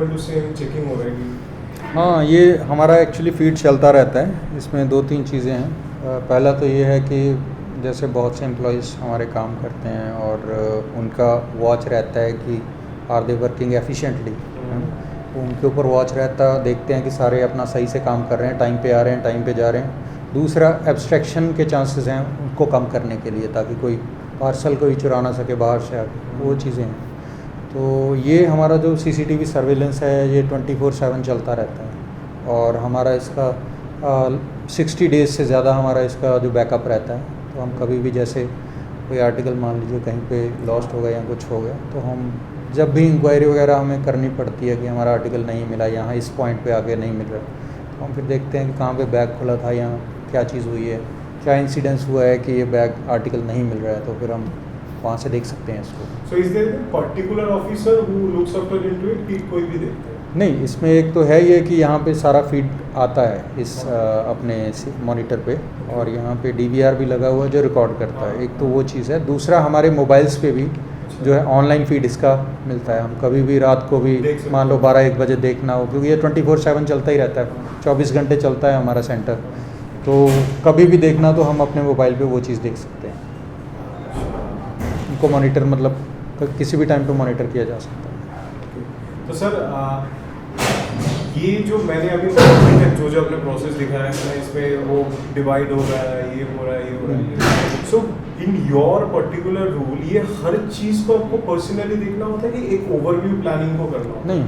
Equal to same checking हो रहा है कि हाँ, ये हमारा एक्चुअली फीड चलता रहता है। इसमें 2-3 चीज़ें हैं। पहला तो ये है कि जैसे बहुत से एम्प्लॉयज़ हमारे काम करते हैं और उनका वॉच रहता है कि आर दे वर्किंग एफिशिएंटली, तो उनके ऊपर वॉच रहता, देखते हैं कि सारे अपना सही से काम कर रहे हैं, टाइम पे आ रहे हैं, टाइम पे जा रहे हैं। दूसरा, एब्स्ट्रैक्शन के चांसेस हैं उनको कम करने के लिए, ताकि कोई पार्सल कोई चुरा ना सके बाहर से आके, वो चीज़ें हैं। तो ये हमारा जो सीसीटीवी सर्विलेंस है ये 24/7 चलता रहता है और हमारा इसका 60 डेज़ से ज़्यादा हमारा इसका जो बैकअप रहता है। तो हम कभी भी जैसे कोई आर्टिकल मान लीजिए कहीं पे लॉस्ट हो गया या कुछ हो गया, तो हम जब भी इंक्वायरी वगैरह हमें करनी पड़ती है कि हमारा आर्टिकल नहीं मिला, यहाँ इस पॉइंट पे आके नहीं मिल रहा, तो हम फिर देखते हैं कि कहाँ पे बैग खुला था, यहाँ क्या चीज़ हुई है, क्या इंसिडेंस हुआ है कि ये बैग आर्टिकल नहीं मिल रहा है, तो फिर हम वहाँ से देख सकते हैं इसको। So is there a particular officer who looks after into it कि कोई भी देखता है? नहीं, इसमें एक तो है ये कि यहाँ पे सारा फीड आता है इस अपने मॉनिटर पे, और यहाँ पे डीवीआर भी लगा हुआ है जो रिकॉर्ड करता है। एक तो वो चीज़ है। दूसरा, हमारे मोबाइल्स पे भी जो है ऑनलाइन फीड इसका मिलता है। हम कभी भी रात को भी मान लो 12-1 बजे देखना हो, क्योंकि ये 24/7 चलता ही रहता है, 24 घंटे चलता है हमारा सेंटर, तो कभी भी देखना तो हम अपने मोबाइल पे वो चीज़ देख सकते हैं। उनको मॉनिटर मतलब किसी भी टाइम पे मॉनिटर किया जा सकता है। तो सर ये जो मैंने अभी जो अपने प्रोसेस दिखाया है इसमें वो डिवाइड हो रहा है, ये हो रहा है, ये हो रहा है, सो इन योर पर्टिकुलर रूल ये हर चीज़ को आपको पर्सनली देखना होता है कि एक ओवरव्यू प्लानिंग को करना होता है? नहीं,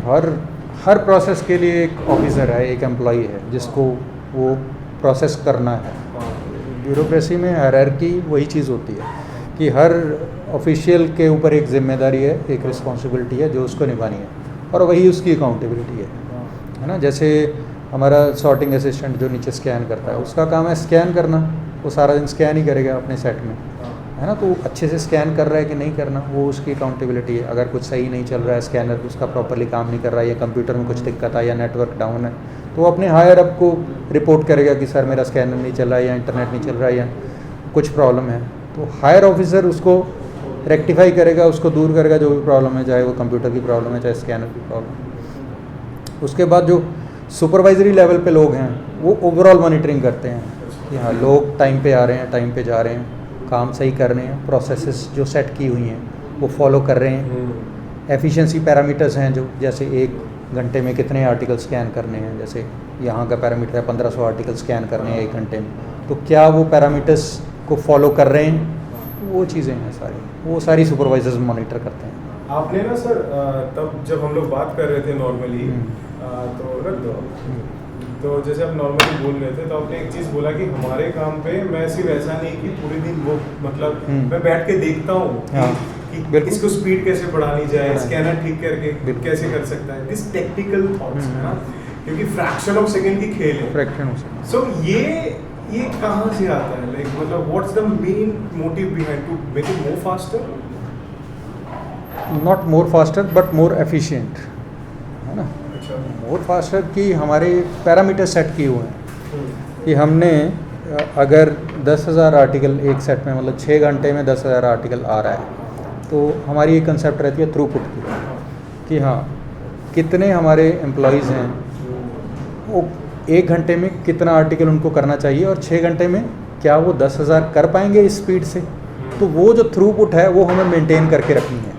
हर प्रोसेस के लिए एक ऑफिसर है, एक एम्प्लॉई है जिसको वो प्रोसेस करना है। ब्यूरोक्रेसी में हायरार्की वही चीज़ होती है कि हर ऑफिशियल के ऊपर एक जिम्मेदारी है, एक रिस्पॉन्सिबिलिटी है जो उसको निभानी है, और वही उसकी अकाउंटेबिलिटी है ना। जैसे हमारा सॉर्टिंग असिस्टेंट जो नीचे स्कैन करता है, उसका काम है स्कैन करना, वो सारा दिन स्कैन ही करेगा अपने सेट में, है ना। तो अच्छे से स्कैन कर रहा है कि नहीं करना, वो उसकी अकाउंटेबिलिटी है। अगर कुछ सही नहीं चल रहा है, स्कैनर उसका प्रॉपरली काम नहीं कर रहा है, या कंप्यूटर में कुछ दिक्कत है, या नेटवर्क डाउन है, तो वो अपने हायर अप को रिपोर्ट करेगा कि सर मेरा स्कैनर नहीं चल रहा है, या इंटरनेट नहीं चल रहा है, या कुछ प्रॉब्लम है। तो हायर ऑफिसर उसको रेक्टिफाई करेगा, उसको दूर करेगा जो भी प्रॉब्लम है, चाहे वो कंप्यूटर की प्रॉब्लम है, चाहे स्कैनर की प्रॉब्लम। उसके बाद जो सुपरवाइजरी लेवल पे लोग हैं वो ओवरऑल मॉनिटरिंग करते हैं कि हाँ लोग टाइम पे आ रहे हैं, टाइम पे जा रहे हैं, काम सही कर रहे हैं, प्रोसेसेस जो सेट की हुई हैं वो फॉलो कर रहे हैं। एफिशिएंसी पैरामीटर्स हैं जो, जैसे 1 घंटे में कितने आर्टिकल स्कैन करने हैं, जैसे यहाँ का पैरामीटर है 1500 आर्टिकल स्कैन करने हैं 1 घंटे में, तो क्या वो पैरामीटर्स को फॉलो कर रहे हैं, वो चीज़ें हैं सारी, वो सारी सुपरवाइजर्स मॉनिटर करते हैं। आपने ना सर तब जब हम लोग बात कर रहे थे नॉर्मली, तो रख दो, तो जैसे आप नॉर्मली बोल रहे थे तो आपने एक चीज़ बोला कि हमारे काम पे मैं सिर्फ ऐसा नहीं कि पूरे दिन वो मतलब मैं बैठ के देखता हूँ कि इसको स्पीड कैसे बढ़ानी जाए, स्कैनर ठीक करके कैसे कर सकता है, दिस टेक्निकल थॉट्स है ना, क्योंकि फ्रैक्शन ऑफ सेकंड की खेल है, फ्रैक्शन ऑफ सेकंड। सो ये कहाँ से आता है, लाइक मतलब what's the main motive behind to make it more faster? Not more faster but more efficient, है ना। मोर फास्टर की हमारे पैरामीटर सेट किए हुए हैं कि हमने अगर 10,000 आर्टिकल एक सेट में, मतलब 6 घंटे में 10,000 आर्टिकल आ रहा है, तो हमारी ये कंसेप्ट रहती है थ्रूपुट की, कि हाँ कितने हमारे एम्प्लॉयज़ हैं, वो 1 घंटे में कितना आर्टिकल उनको करना चाहिए, और 6 घंटे में क्या वो 10,000 कर पाएंगे इस स्पीड से। तो वो जो थ्रूपुट है वो हमें मेंटेन करके रखनी है।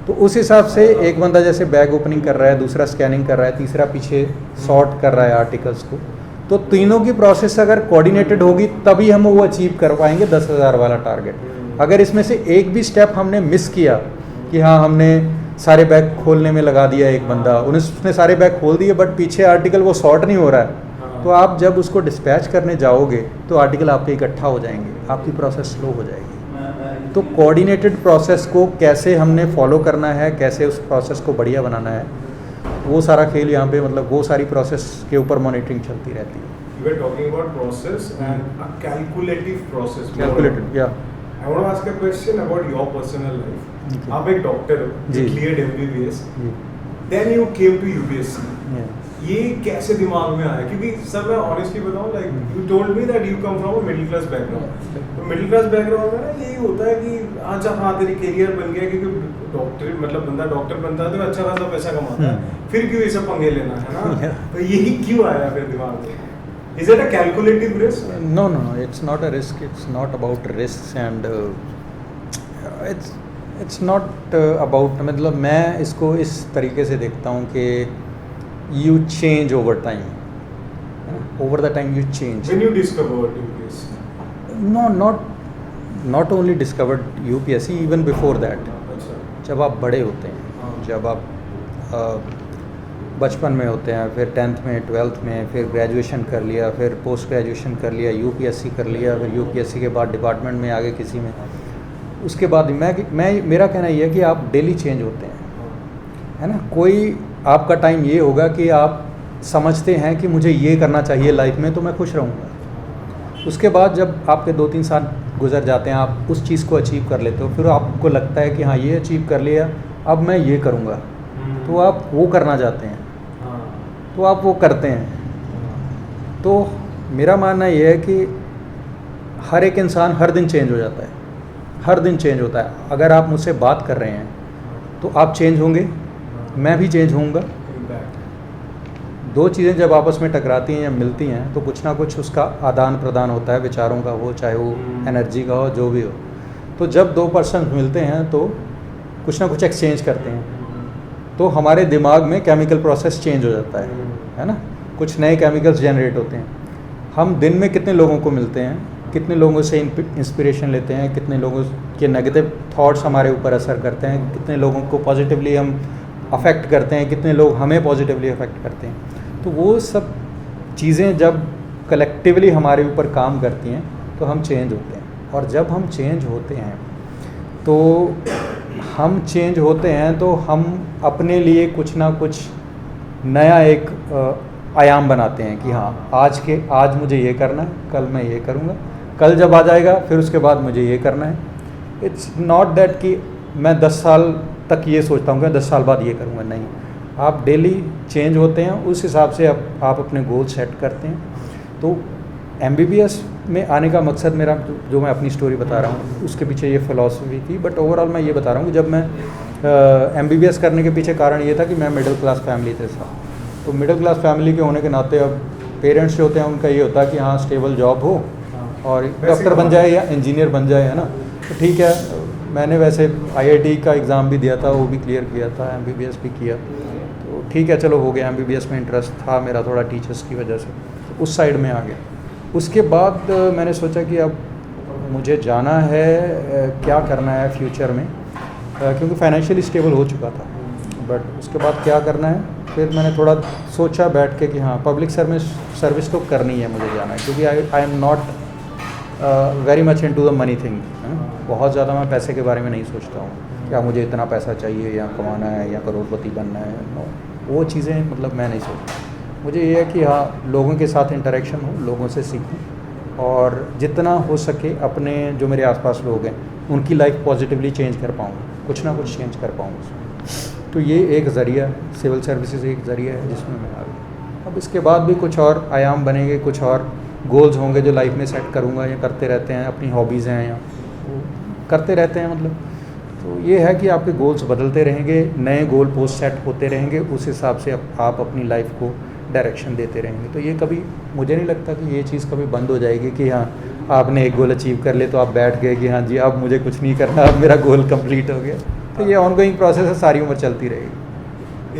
तो उस हिसाब से एक बंदा जैसे बैग ओपनिंग कर रहा है, दूसरा स्कैनिंग कर रहा है, तीसरा पीछे सॉर्ट कर रहा है आर्टिकल्स को, तो तीनों की प्रोसेस अगर कोऑर्डिनेटेड होगी तभी हम वो अचीव कर पाएंगे 10,000 वाला टारगेट। अगर इसमें से एक भी स्टेप हमने मिस किया कि हाँ हमने सारे बैग खोलने में लगा दिया, एक बंदा उसने सारे बैग खोल दिए बट पीछे आर्टिकल वो सॉर्ट नहीं हो रहा है, तो आप जब उसको डिस्पैच करने जाओगे तो आर्टिकल आपके इकट्ठा हो जाएंगे, आपकी प्रोसेस स्लो हो जाएगी। तो कोऑर्डिनेटेड प्रोसेस को कैसे हमने फॉलो करना है, कैसे उस प्रोसेस को बढ़िया बनाना है, वो सारा खेल यहाँ पे, मतलब वो सारी प्रोसेस के ऊपर मॉनिटरिंग चलती रहती है। You were talking about process and a calculative process. Calculated, yeah. I want to ask a question about your personal life. Okay. आप एक डॉक्टर हो, you cleared MBBS, then you came to UPSC. Yeah. ये कैसे दिमाग में आया? क्योंकि sir मैं ऑनेस्टली बताऊं, like you told me that you come from a middle class background. तो मिडिल क्लास बैकग्राउंड में ना यही होता है कि अच्छा हाँ तेरी करियर बन गया, क्योंकि डॉक्टर मतलब बंदा डॉक्टर बनता है तो अच्छा खासा पैसा कमाता है, फिर क्यों ये सब पंगे लेना है ना? तो यही क्यों आया फिर दिमाग में? Is it a calculative risk? No, it's not a risk. It's not about risks and it's not about, मतलब मैं इसको इस तरीके से देखता हूँ कि you change over time. Over the time you change. When you discovered UPSC? No, not only discovered UPSC, even before that. अच्छा। जब आप बड़े होते हैं, हाँ। जब आप बचपन में होते हैं, फिर 10th में 12th में, फिर ग्रेजुएशन कर लिया, फिर पोस्ट ग्रेजुएशन कर लिया, यूपीएससी कर लिया, फिर यूपीएससी के बाद डिपार्टमेंट में आगे किसी में, उसके बाद मैं मेरा कहना ये है कि आप डेली चेंज होते हैं, है ना। कोई आपका टाइम ये होगा कि आप समझते हैं कि मुझे ये करना चाहिए लाइफ में तो मैं खुश रहूँगा। उसके बाद जब आपके 2-3 साल गुजर जाते हैं, आप उस चीज़ को अचीव कर लेते हो, फिर आपको लगता है कि हाँ ये अचीव कर लिया, अब मैं ये करूँगा, तो आप वो करना चाहते हैं, तो आप वो करते हैं। तो मेरा मानना ये है कि हर एक इंसान हर दिन चेंज हो जाता है, हर दिन चेंज होता है। अगर आप मुझसे बात कर रहे हैं तो आप चेंज होंगे, मैं भी चेंज होऊंगा। दो चीज़ें जब आपस में टकराती हैं या मिलती हैं तो कुछ ना कुछ उसका आदान प्रदान होता है, विचारों का हो, चाहे वो एनर्जी का हो, जो भी हो। तो जब दो पर्सन मिलते हैं तो कुछ ना कुछ एक्सचेंज करते हैं, तो हमारे दिमाग में केमिकल प्रोसेस चेंज हो जाता है ना। कुछ नए केमिकल्स जनरेट होते हैं। हम दिन में कितने लोगों को मिलते हैं, कितने लोगों से इंस्पिरेशन लेते हैं, कितने लोगों के नेगेटिव थॉट्स हमारे ऊपर असर करते हैं, कितने लोगों को पॉजिटिवली हम अफेक्ट करते हैं, कितने लोग हमें पॉजिटिवली अफेक्ट करते हैं। तो वो सब चीज़ें जब कलेक्टिवली हमारे ऊपर काम करती हैं तो हम चेंज होते हैं। और जब हम चेंज होते हैं तो हम अपने लिए कुछ ना कुछ नया एक आयाम बनाते हैं कि हाँ आज मुझे ये करना है, कल मैं ये करूँगा, कल जब आ जाएगा फिर उसके बाद मुझे ये करना है। इट्स नॉट दैट कि मैं 10 साल तक ये सोचता हूँ कि 10 साल बाद ये करूँगा, नहीं। आप डेली चेंज होते हैं, उस हिसाब से आप अपने गोल सेट करते हैं। तो MBBS में आने का मकसद मेरा, जो मैं अपनी स्टोरी बता रहा हूँ, उसके पीछे ये फ़िलॉसफी थी। बट ओवरऑल मैं ये बता रहा हूँ कि जब मैं MBBS करने के पीछे कारण ये था कि मैं मिडिल क्लास फैमिली से था। तो मिडिल क्लास फैमिली के होने के नाते अब पेरेंट्स जो होते हैं उनका ये होता है कि हाँ स्टेबल जॉब हो और डॉक्टर बन जाए या इंजीनियर बन जाए, है ना। तो ठीक है, मैंने वैसे IIT का एग्ज़ाम भी दिया था, वो भी क्लियर किया था, MBBS भी किया, तो ठीक है चलो हो गया। MBBS में इंटरेस्ट था मेरा थोड़ा टीचर्स की वजह से, तो उस साइड में आ गया। उसके बाद मैंने सोचा कि अब मुझे जाना है, क्या करना है फ्यूचर में, क्योंकि फाइनेंशियली स्टेबल हो चुका था। बट उसके बाद क्या करना है, फिर मैंने थोड़ा सोचा बैठ के कि हाँ पब्लिक सर्विस तो करनी है, मुझे जाना है, क्योंकि I am not very much into the money thing. बहुत ज़्यादा मैं पैसे के बारे में नहीं सोचता हूँ, क्या मुझे इतना पैसा चाहिए या कमाना है या करोड़पति बनना है, वो चीज़ें मतलब मैं नहीं सोचता। मुझे ये है कि हाँ लोगों के साथ इंटरेक्शन हो, लोगों से सीखूं और जितना हो सके अपने जो मेरे आसपास लोग हैं उनकी लाइफ पॉजिटिवली चेंज कर पाऊँ, कुछ ना कुछ चेंज कर पाऊँ उसमें। तो ये एक ज़रिया, सिविल सर्विसेज एक ज़रिया है जिसमें मैं आ गया। अब इसके बाद भी कुछ और आयाम बनेंगे, कुछ और गोल्स होंगे जो लाइफ में सेट करूँगा, या करते रहते हैं, अपनी हॉबीज़ हैं या वो करते रहते हैं मतलब। तो ये है कि आपके गोल्स बदलते रहेंगे, नए गोल पोस्ट सेट होते रहेंगे, उस हिसाब से आप अपनी लाइफ को डायरेक्शन देते रहेंगे। तो ये कभी, मुझे नहीं लगता कि ये चीज़ कभी बंद हो जाएगी कि हाँ आपने एक गोल अचीव कर ले तो आप बैठ गए कि हाँ जी अब मुझे कुछ नहीं करना, अब मेरा गोल कंप्लीट हो गया। तो ये ऑनगोइंग प्रोसेस है, सारी उम्र चलती रहेगी।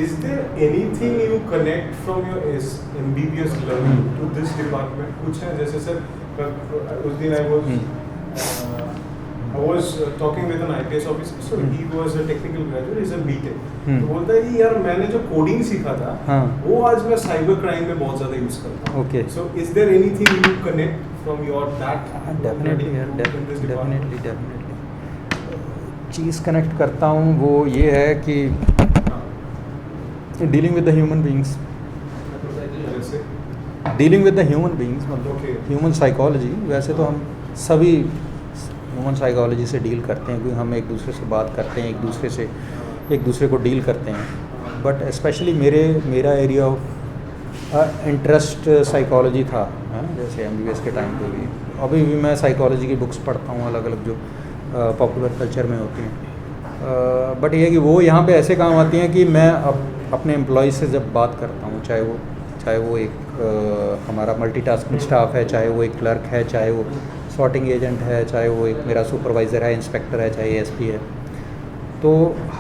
Is there anything you connect from your MBBS learning to this department? कुछ है जैसे सर उस दिन I was talking with an IPS officer, so he was a technical graduate, he's a BTech. तो बोलता है कि यार मैंने जो कोडिंग सीखा था वो आज मैं साइबर क्राइम में बहुत ज़्यादा यूज़ करता हूँ। Okay. So is there anything you connect from your that? Definitely यार, definitely चीज़ कनेक्ट करता हूँ वो ये है कि dealing with the human beings, मतलब ह्यूमन साइकोलॉजी। वैसे तो हम सभी ह्यूमन साइकोलॉजी से डील करते हैं, क्योंकि हम एक दूसरे से बात करते हैं, एक दूसरे को डील करते हैं। बट स्पेशली मेरा एरिया ऑफ इंटरेस्ट साइकोलॉजी था, है ना, जैसे MBBS के टाइम पे भी। अभी भी मैं साइकोलॉजी की बुक्स पढ़ता हूँ, अलग अलग जो पॉपुलर कल्चर में होती हैं। बट ये है कि वो यहाँ पे ऐसे काम आती हैं कि मैं अपने एम्प्लॉय से जब बात करता हूँ, चाहे वो एक हमारा मल्टीटास्किंग स्टाफ है, चाहे वो एक क्लर्क है, चाहे वो सॉर्टिंग एजेंट है, चाहे वो एक मेरा सुपरवाइज़र है, इंस्पेक्टर है, चाहे ASP है, तो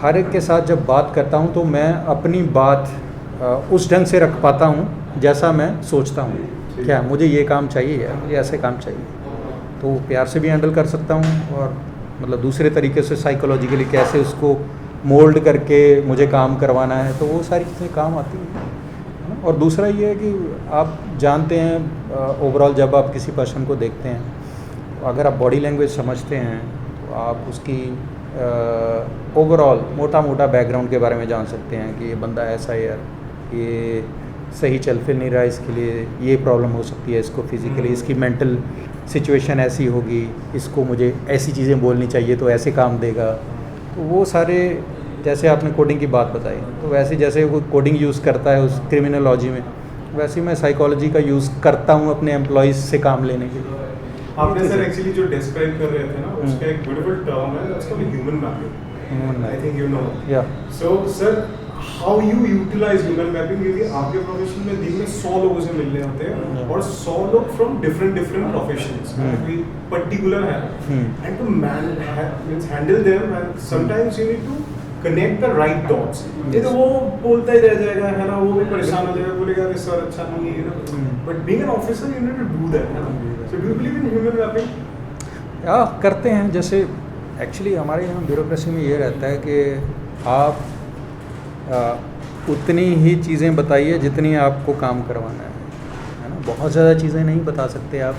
हर एक के साथ जब बात करता हूँ तो मैं अपनी बात उस ढंग से रख पाता हूँ जैसा मैं सोचता हूँ। क्या मुझे ये काम चाहिए या मुझे ऐसे काम चाहिए, तो प्यार से भी हैंडल कर सकता हूँ, और मतलब दूसरे तरीके से साइकोलॉजिकली कैसे उसको मोल्ड करके मुझे काम करवाना है, तो वो सारी चीज़ें काम आती हैं। और दूसरा ये है कि आप जानते हैं ओवरऑल जब आप किसी पर्सन को देखते हैं, अगर आप बॉडी लैंग्वेज समझते हैं तो आप उसकी ओवरऑल मोटा मोटा बैकग्राउंड के बारे में जान सकते हैं कि ये बंदा ऐसा है यार, ये सही चल फिर नहीं रहा, इसके लिए ये प्रॉब्लम हो सकती है, इसको फिज़िकली, इसकी मेंटल सिचुएशन ऐसी होगी, इसको मुझे ऐसी चीज़ें बोलनी चाहिए तो ऐसे काम देगा। तो वो सारे, जैसे आपने कोडिंग की बात बताई, तो वैसे जैसे वो कोडिंग यूज़ करता है उस क्रिमिनोलॉजी में, वैसे ही मैं साइकोलॉजी का यूज़ करता हूँ अपने एम्प्लॉयज़ से काम लेने के लिए। आपने सर एक्चुअली जो डिस्क्राइब कर रहे थे ना, उसका एक ब्यूटीफुल टर्म है, that's called human mapping. I think you know. Yeah so sir, how you utilize human mapping, क्योंकि आपके प्रोफेशन में दिन में 100 लोगों से मिलने होते हैं और 100 लोग फ्रॉम डिफरेंट प्रोफेशंस, कोई पर्टिकुलर है, and to handle them, and sometimes you need to connect the right dots. ये तो वो बोलता ही रह जाएगा, है ना, वो भी परेशान हो जाएगा, बोलेगा कि सर अच्छा नहीं है ना, but being an officer you need to do that, है ना। So do you believe in human mapping? या करते हैं। जैसे एक्चुअली हमारे यहाँ ब्यूरोक्रेसी में ये रहता है कि आप उतनी ही चीज़ें बताइए जितनी आपको काम करवाना है ना। बहुत ज़्यादा चीज़ें नहीं बता सकते आप।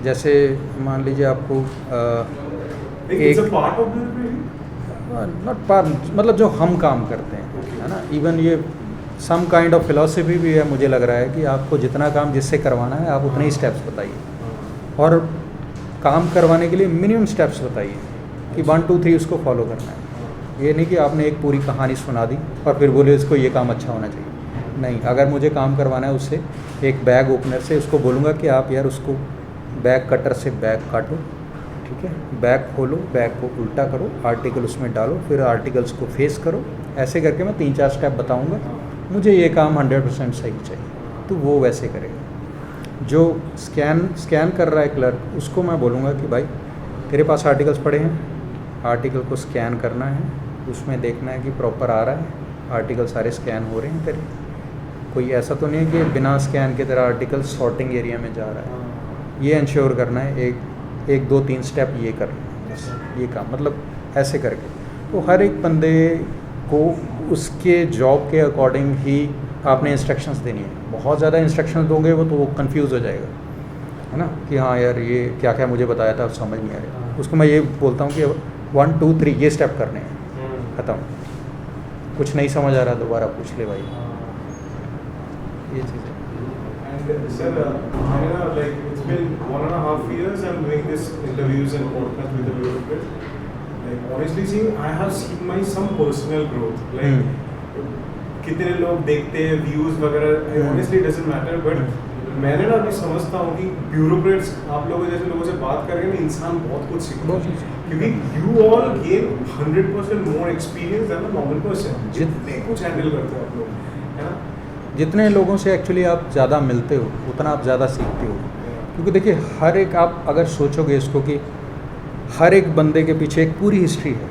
जैसे मान लीजिए आपको एक पार्ट ऑफ नॉट पार्ट, मतलब जो हम काम करते हैं, है ना, इवन ये सम काइंड ऑफ फिलॉसफी भी है, मुझे लग रहा है कि आपको जितना काम जिससे करवाना है आप उतने ही स्टेप्स बताइए, और काम करवाने के लिए मिनिमम स्टेप्स बताइए कि 1 2 3 उसको फॉलो करना है। ये नहीं कि आपने एक पूरी कहानी सुना दी और फिर बोले इसको ये काम अच्छा होना चाहिए। नहीं, अगर मुझे काम करवाना है उससे, एक बैग ओपनर से उसको बोलूँगा कि आप यार उसको बैग कटर से बैग काटो, ठीक है, बैग खोलो, बैग को उल्टा करो, आर्टिकल उसमें डालो, फिर आर्टिकल्स को फेस करो, ऐसे करके मैं 3-4 स्टेप बताऊँगा, मुझे ये काम 100% सही चाहिए, तो वो वैसे करेगा। जो स्कैन कर रहा है क्लर्क, उसको मैं बोलूँगा कि भाई तेरे पास आर्टिकल्स पड़े हैं, आर्टिकल को स्कैन करना है, उसमें देखना है कि प्रॉपर आ रहा है, आर्टिकल सारे स्कैन हो रहे हैं तेरे, कोई ऐसा तो नहीं है कि बिना स्कैन के तेरा आर्टिकल सॉर्टिंग एरिया में जा रहा है। ये इंश्योर करना है, एक 2 3 स्टेप ये करना है, बस ये काम, मतलब ऐसे करके। तो हर एक बंदे को उसके जॉब के अकॉर्डिंग ही आपने इंस्ट्रक्शंस देनी है। बहुत ज़्यादा इंस्ट्रक्शंस दोगे वो तो वो कन्फ्यूज़ हो जाएगा, है ना, कि हाँ यार ये क्या क्या मुझे बताया था समझ नहीं आ रहा। उसको मैं ये बोलता हूँ कि 1 2 3 ये स्टेप करने हैं, ख़त्म। कुछ नहीं समझ आ रहा दोबारा पूछ ले भाई, ये चीज़ है। And sir, like it's been 1.5 years I'm doing this interviews and podcast with the bureaucrats. Like honestly saying, I have seen my some personal growth. Like कितने लोग देखते हैं व्यूज वगैरह, honestly doesn't matter, but मैंने ना अभी समझता हूँ कि ब्यूरोक्रेट्स आप लोगों जैसे लोगों से बात करके ना इंसान बहुत कुछ सीखता है, क्योंकि you all gain 100% more experience than a normal person. जितने कुछ हैंडल करते हो आप लोग, है ना, जितने लोगों से एक्चुअली आप ज़्यादा मिलते हो उतना आप ज़्यादा सीखते हो। क्योंकि देखिए हर एक, आप अगर सोचोगे इसको कि हर एक बंदे के पीछे एक पूरी हिस्ट्री है,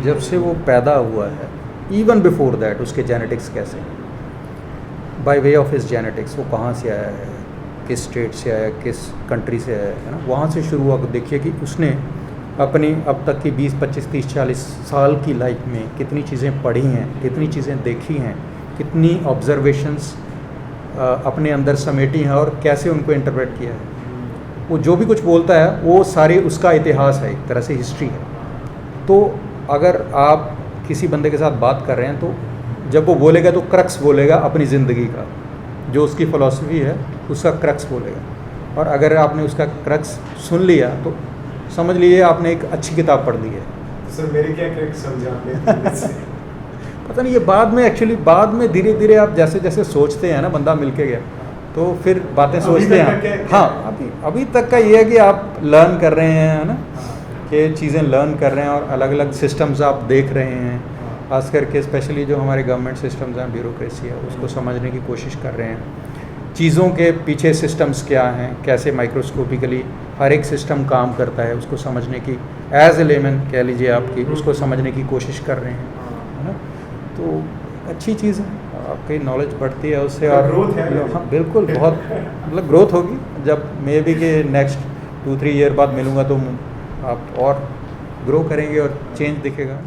जब से वो पैदा हुआ है, इवन बिफोर दैट उसके जेनेटिक्स कैसे, by way of his genetics, वो कहाँ से आया है, किस स्टेट से आया, किस कंट्री से आया है ना, वहाँ से शुरू हुआ। देखिए कि उसने अपनी अब तक की 20 25 30 40 साल की लाइफ में कितनी चीज़ें पढ़ी हैं, कितनी चीज़ें देखी हैं, कितनी ऑब्जर्वेशंस अपने अंदर समेटी हैं और कैसे उनको इंटरप्रेट किया है। वो जो भी कुछ बोलता है वो सारे उसका इतिहास है, एक तरह से हिस्ट्री है। तो अगर आप किसी बंदे के साथ बात कर रहे हैं तो जब वो बोलेगा तो क्रक्स बोलेगा अपनी ज़िंदगी का, जो उसकी फ़िलॉसफी है उसका क्रक्स बोलेगा। और अगर आपने उसका क्रक्स सुन लिया तो समझ लीजिए आपने एक अच्छी किताब पढ़ ली है। सर मेरे क्या क्रक्स समझा आपने? पता नहीं, ये बाद में एक्चुअली बाद में धीरे धीरे आप जैसे जैसे सोचते हैं ना, बंदा मिल के गया तो फिर बातें अभी सोचते तक का हैं। क्या- हाँ, अभी तक का ये है कि आप लर्न कर रहे हैं, है ना, कि चीज़ें लर्न कर रहे हैं और अलग अलग सिस्टम्स आप देख रहे हैं, खास करके स्पेशली जो हमारे गवर्नमेंट सिस्टम्स हैं, ब्यूरोक्रेसी है, उसको समझने की कोशिश कर रहे हैं। चीज़ों के पीछे सिस्टम्स क्या हैं, कैसे माइक्रोस्कोपिकली हर एक सिस्टम काम करता है, उसको समझने की एज ए लेमन कह लीजिए आपकी, उसको समझने की कोशिश कर रहे हैं, है ना। तो अच्छी चीज़ है, आपकी नॉलेज बढ़ती है उससे। और ग्रोथ है। हाँ बिल्कुल, बहुत मतलब ग्रोथ होगी। जब मे बी के नेक्स्ट 2-3 ईयर बाद मिलूँगा तो आप और ग्रो करेंगे और चेंज दिखेगा।